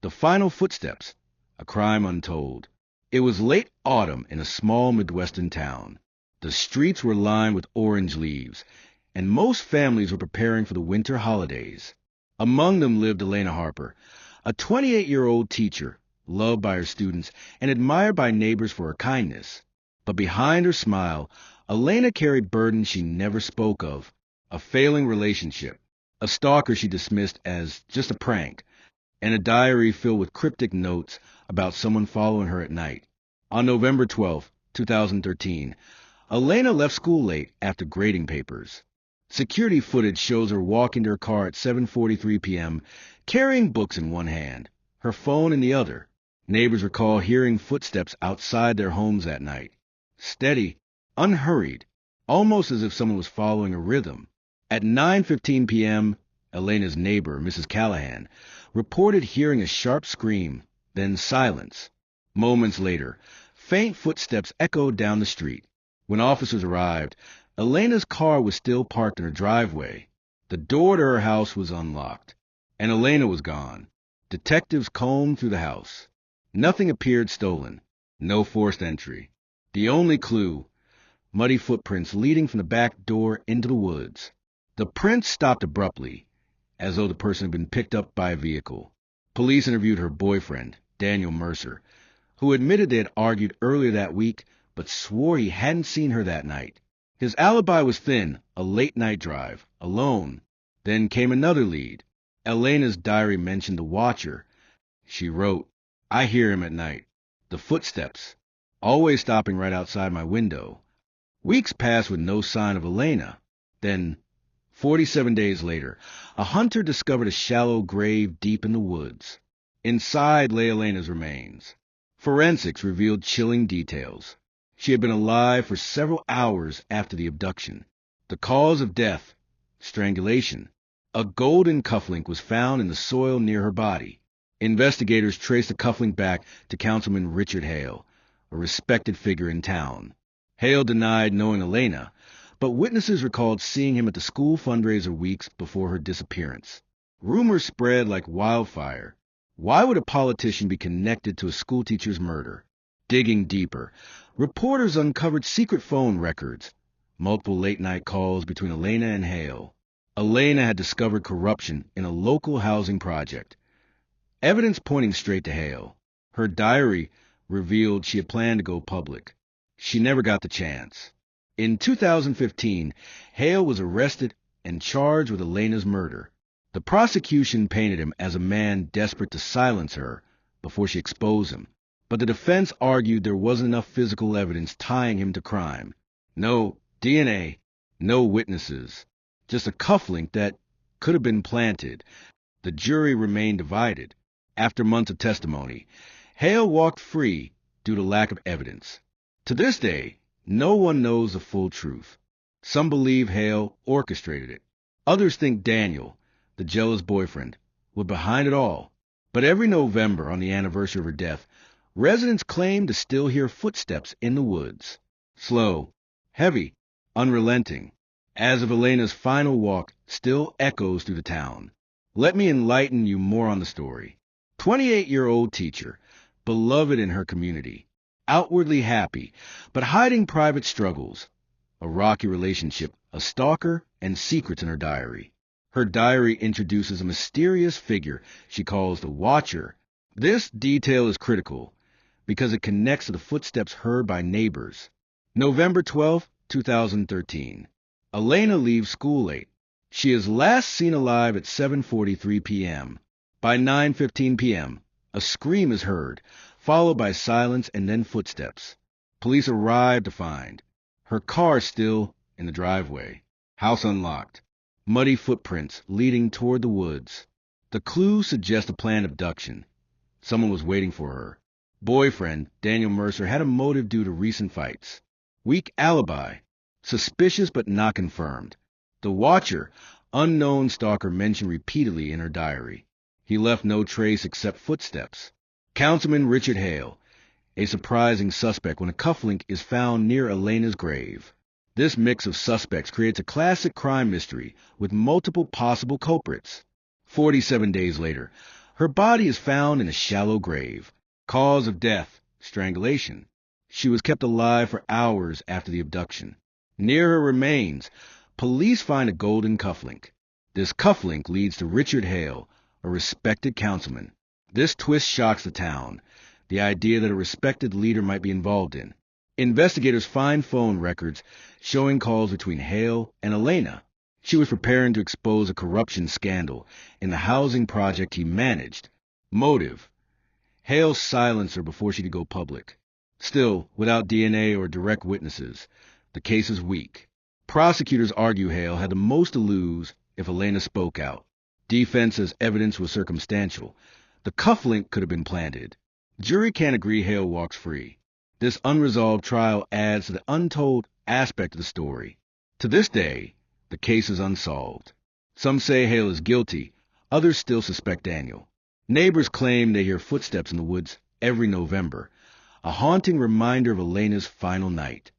The Final Footsteps, A Crime Untold. It was late autumn in a small Midwestern town. The streets were lined with orange leaves, and most families were preparing for the winter holidays. Among them lived Elena Harper, a 28-year-old teacher, loved by her students and admired by neighbors for her kindness. But behind her smile, Elena carried burdens she never spoke of: a failing relationship, a stalker she dismissed as just a prank, and a diary filled with cryptic notes about someone following her at night. On November 12, 2013, Elena left school late after grading papers. Security footage shows her walking to her car at 7:43 p.m., carrying books in one hand, her phone in the other. Neighbors recall hearing footsteps outside their homes that night. Steady, unhurried, almost as if someone was following a rhythm. At 9:15 p.m., Elena's neighbor, Mrs. Callahan, reported hearing a sharp scream, then silence. Moments later, faint footsteps echoed down the street. When officers arrived, Elena's car was still parked in her driveway. The door to her house was unlocked, and Elena was gone. Detectives combed through the house. Nothing appeared stolen. No forced entry. The only clue: muddy footprints leading from the back door into the woods. The prints stopped abruptly, as though the person had been picked up by a vehicle. Police interviewed her boyfriend, Daniel Mercer, who admitted they had argued earlier that week, but swore he hadn't seen her that night. His alibi was thin: a late-night drive, alone. Then came another lead. Elena's diary mentioned the watcher. She wrote, "I hear him at night. The footsteps, always stopping right outside my window." Weeks passed with no sign of Elena. Then, 47 days later, a hunter discovered a shallow grave deep in the woods. Inside lay Elena's remains. Forensics revealed chilling details. She had been alive for several hours after the abduction. The cause of death: strangulation. A golden cufflink was found in the soil near her body. Investigators traced the cufflink back to Councilman Richard Hale, a respected figure in town. Hale denied knowing Elena, but witnesses recalled seeing him at the school fundraiser weeks before her disappearance. Rumors spread like wildfire. Why would a politician be connected to a schoolteacher's murder? Digging deeper, reporters uncovered secret phone records, multiple late-night calls between Elena and Hale. Elena had discovered corruption in a local housing project, evidence pointing straight to Hale. Her diary revealed she had planned to go public. She never got the chance. In 2015, Hale was arrested and charged with Elena's murder. The prosecution painted him as a man desperate to silence her before she exposed him, but the defense argued there wasn't enough physical evidence tying him to crime. No DNA, no witnesses, just a cufflink that could have been planted. The jury remained divided. After months of testimony, Hale walked free due to lack of evidence. To this day, no one knows the full truth. Some believe Hale orchestrated it. Others think Daniel, the jealous boyfriend, was behind it all. But every November, on the anniversary of her death, residents claim to still hear footsteps in the woods. Slow, heavy, unrelenting, as if Elena's final walk still echoes through the town. Let me enlighten you more on the story. 28-year-old teacher, beloved in her community, outwardly happy, but hiding private struggles, a rocky relationship, a stalker, and secrets in her diary. Her diary introduces a mysterious figure she calls the Watcher. This detail is critical because it connects to the footsteps heard by neighbors. November 12, 2013. Elena leaves school late. She is last seen alive at 7:43 p.m. By 9:15 p.m., a scream is heard, followed by silence and then footsteps. Police arrive to find her car still in the driveway, house unlocked, muddy footprints leading toward the woods. The clues suggest a planned abduction. Someone was waiting for her. Boyfriend, Daniel Mercer, had a motive due to recent fights. Weak alibi, suspicious but not confirmed. The Watcher, unknown stalker mentioned repeatedly in her diary. He left no trace except footsteps. Councilman Richard Hale, a surprising suspect when a cufflink is found near Elena's grave. This mix of suspects creates a classic crime mystery with multiple possible culprits. 47 days later, Her body is found in a shallow grave. Cause of death, strangulation. She was kept alive for hours after the abduction. Near her remains, police find a golden cufflink. This cufflink leads to Richard Hale, a respected councilman. This twist shocks the town, the idea that a respected leader might be involved in. Investigators find phone records showing calls between Hale and Elena. She was preparing to expose a corruption scandal in the housing project he managed. Motive: Hale silenced her before she could go public. Still, without DNA or direct witnesses, the case is weak. Prosecutors argue Hale had the most to lose if Elena spoke out. Defense says evidence was circumstantial. The cufflink could have been planted. Jury can't agree Hale walks free. This unresolved trial adds to the untold aspect of the story. To this day, the case is unsolved. Some say Hale is guilty, others still suspect Daniel. Neighbors claim they hear footsteps in the woods every November, a haunting reminder of Elena's final night.